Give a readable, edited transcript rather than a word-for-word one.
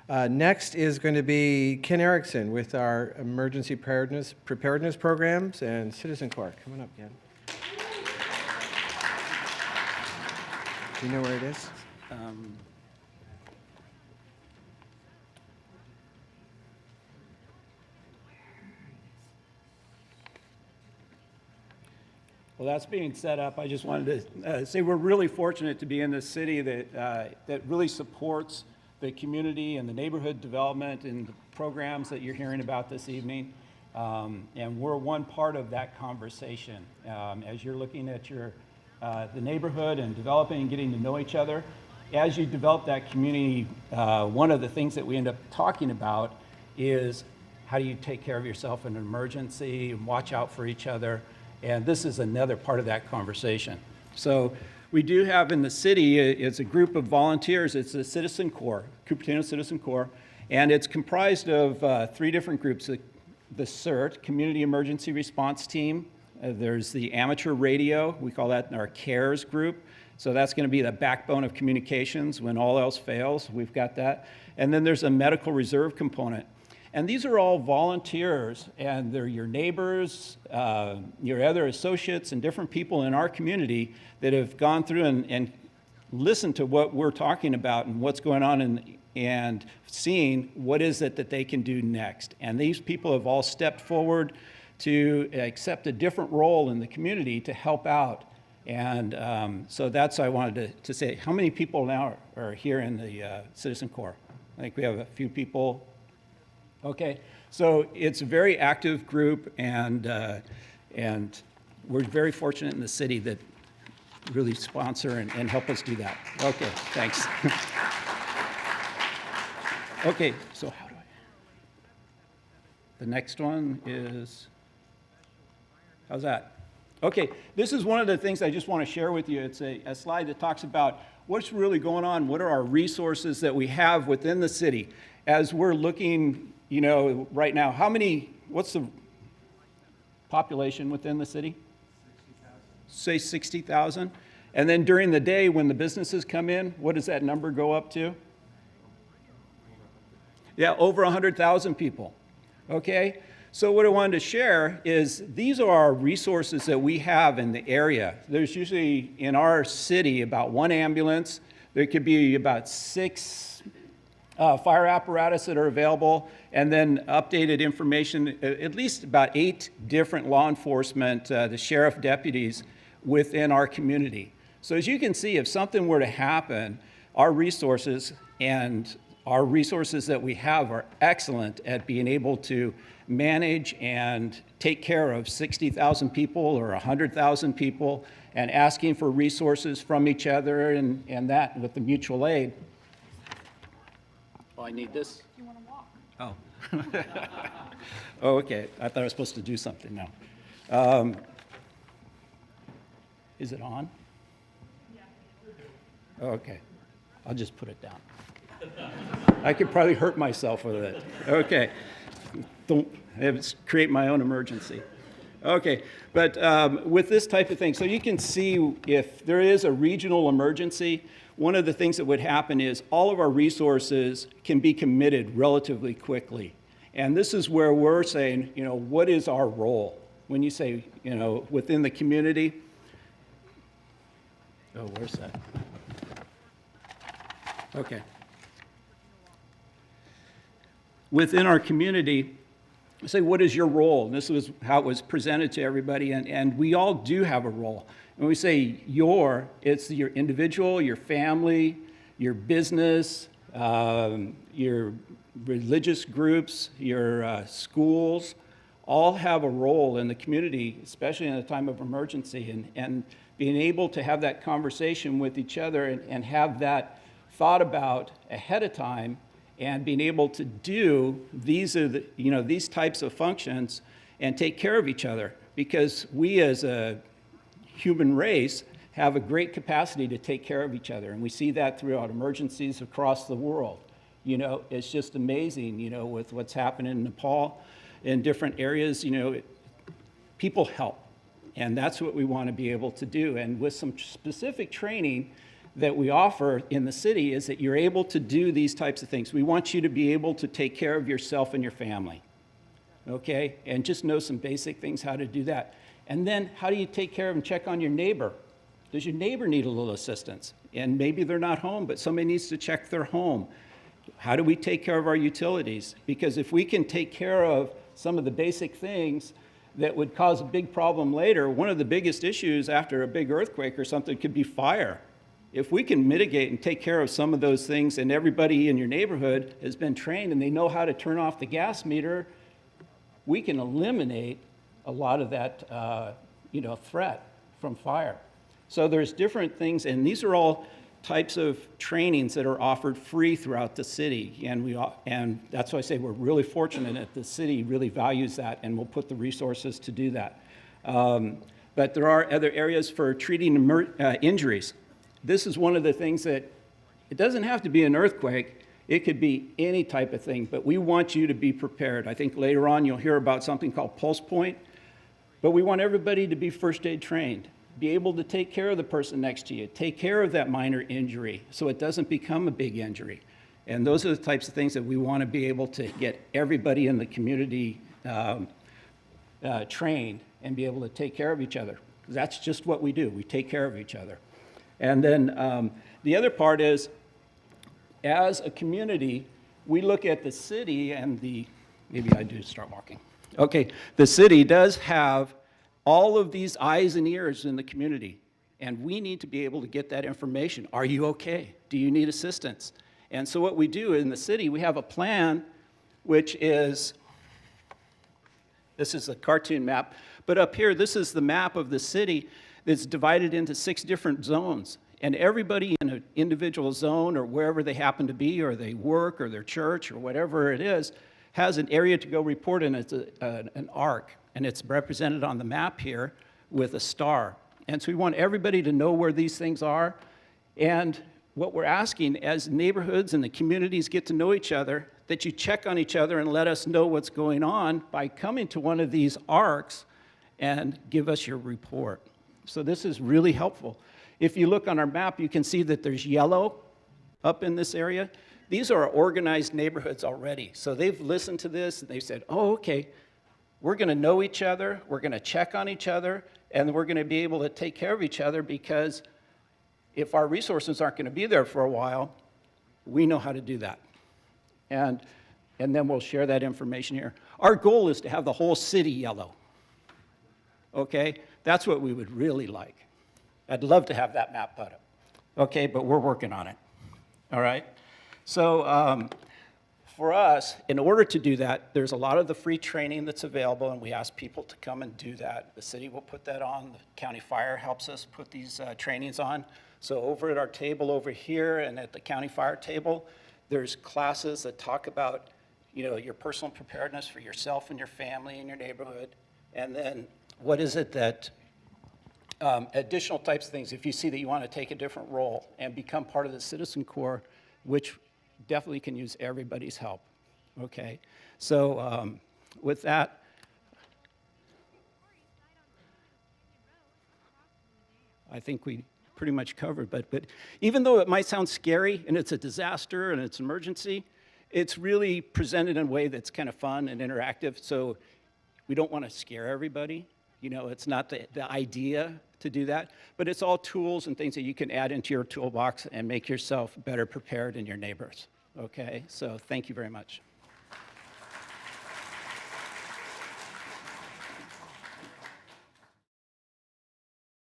Next is going to be Ken Erickson with our emergency preparedness programs and Citizen Corps. Come on up, Ken. Do you know where it is? Well, that's being set up. I just wanted to say we're really fortunate to be in this city that really supports the community and the neighborhood development and the programs that you're hearing about this evening. And we're one part of that conversation. As you're looking at the neighborhood and developing and getting to know each other, as you develop that community, one of the things that we end up talking about is how do you take care of yourself in an emergency and watch out for each other. And this is another part of that conversation. So we do have in the city, it's a group of volunteers. It's a Citizen Corps, Cupertino Citizen Corps, and it's comprised of 3 different groups. The CERT, Community Emergency Response Team. There's the amateur radio. We call that our CARES group. So that's going to be the backbone of communications when all else fails. We've got that. And then there's a medical reserve component. And these are all volunteers, and they're your neighbors, your other associates, and different people in our community that have gone through and listened to what we're talking about and what's going on and seeing what is it that they can do next. And these people have all stepped forward to accept a different role in the community to help out. And so that's what I wanted to say. How many people now are here in the Citizen Corps? I think we have a few people. Okay, so it's a very active group, and we're very fortunate in the city that really sponsor and help us do that. Okay, thanks. Okay, so how do the next one is, how's that? Okay, this is one of the things I just want to share with you. It's a slide that talks about what's really going on, what are our resources that we have within the city. As we're looking, right now, what's the population within the city? 60,000. Say 60,000. And then during the day when the businesses come in, what does that number go up to? Yeah, over 100,000 people. Okay? So what I wanted to share is these are our resources that we have in the area. There's usually in our city about 1 ambulance. There could be about 6 fire apparatus that are available, and then updated information, at least about 8 different law enforcement, the sheriff deputies within our community. So as you can see, if something were to happen, our resources that we have are excellent at being able to manage and take care of 60,000 people or 100,000 people and asking for resources from each other and that with the mutual aid. Oh, I need this? You want to walk? Oh. Oh, okay. I thought I was supposed to do something now. Is it on? Yeah. Oh, okay. I'll just put it down. I could probably hurt myself with it. Okay. Don't create my own emergency. Okay, but with this type of thing, so you can see if there is a regional emergency, one of the things that would happen is all of our resources can be committed relatively quickly. And this is where we're saying, what is our role? When you say, within the community. Oh, where's that? Okay. Within our community, say, what is your role? And this was how it was presented to everybody, and we all do have a role. When we say it's your individual, your family, your business, your religious groups, your schools, all have a role in the community, especially in a time of emergency, and being able to have that conversation with each other and have that thought about ahead of time and being able to do these types of functions and take care of each other, because we as a human race have a great capacity to take care of each other, and we see that throughout emergencies across the world. It's just amazing, with what's happening in Nepal, in different areas, people help, and that's what we want to be able to do. And with some specific training, that we offer in the city is that you're able to do these types of things. We want you to be able to take care of yourself and your family, okay? And just know some basic things how to do that. And then how do you take care of and check on your neighbor? Does your neighbor need a little assistance? And maybe they're not home, but somebody needs to check their home. How do we take care of our utilities? Because if we can take care of some of the basic things that would cause a big problem later, one of the biggest issues after a big earthquake or something could be fire. If we can mitigate and take care of some of those things, and everybody in your neighborhood has been trained and they know how to turn off the gas meter, we can eliminate a lot of that threat from fire. So there's different things, and these are all types of trainings that are offered free throughout the city. And that's why I say we're really fortunate that the city really values that and will put the resources to do that. But there are other areas for treating injuries. This is one of the things that, it doesn't have to be an earthquake, it could be any type of thing, but we want you to be prepared. I think later on you'll hear about something called Pulse Point, but we want everybody to be first aid trained, be able to take care of the person next to you, take care of that minor injury so it doesn't become a big injury. And those are the types of things that we want to be able to get everybody in the community trained and be able to take care of each other. That's just what we do, we take care of each other. And then the other part is, as a community, we look at the city and maybe I do start walking. Okay, the city does have all of these eyes and ears in the community, and we need to be able to get that information. Are you okay? Do you need assistance? And so what we do in the city, we have a plan, which is, this is a cartoon map, but up here, this is the map of the city that's divided into 6 different zones. And everybody in an individual zone or wherever they happen to be, or they work, or their church, or whatever it is, has an area to go report in. It's an arc, and it's represented on the map here with a star. And so we want everybody to know where these things are. And what we're asking, as neighborhoods and the communities get to know each other, that you check on each other and let us know what's going on by coming to one of these arcs and give us your report. So this is really helpful. If you look on our map, you can see that there's yellow up in this area. These are organized neighborhoods already. So they've listened to this and they've said, oh, okay, we're going to know each other, we're going to check on each other, and we're going to be able to take care of each other, because if our resources aren't going to be there for a while, we know how to do that. And then we'll share that information here. Our goal is to have the whole city yellow. Okay? That's what we would really like. I'd love to have that map put up. Okay, but we're working on it. All right? So for us, in order to do that, there's a lot of the free training that's available, and we ask people to come and do that. The city will put that on. The county fire helps us put these trainings on. So over at our table over here and at the county fire table, there's classes that talk about, your personal preparedness for yourself and your family and your neighborhood. And then what is it that additional types of things, if you see that you want to take a different role and become part of the Citizen Corps, which definitely can use everybody's help, okay? So with that, I think we pretty much covered, but even though it might sound scary and it's a disaster and it's an emergency, it's really presented in a way that's kind of fun and interactive, so we don't want to scare everybody. It's not the idea to do that, but it's all tools and things that you can add into your toolbox and make yourself better prepared in your neighbors. Okay, so thank you very much.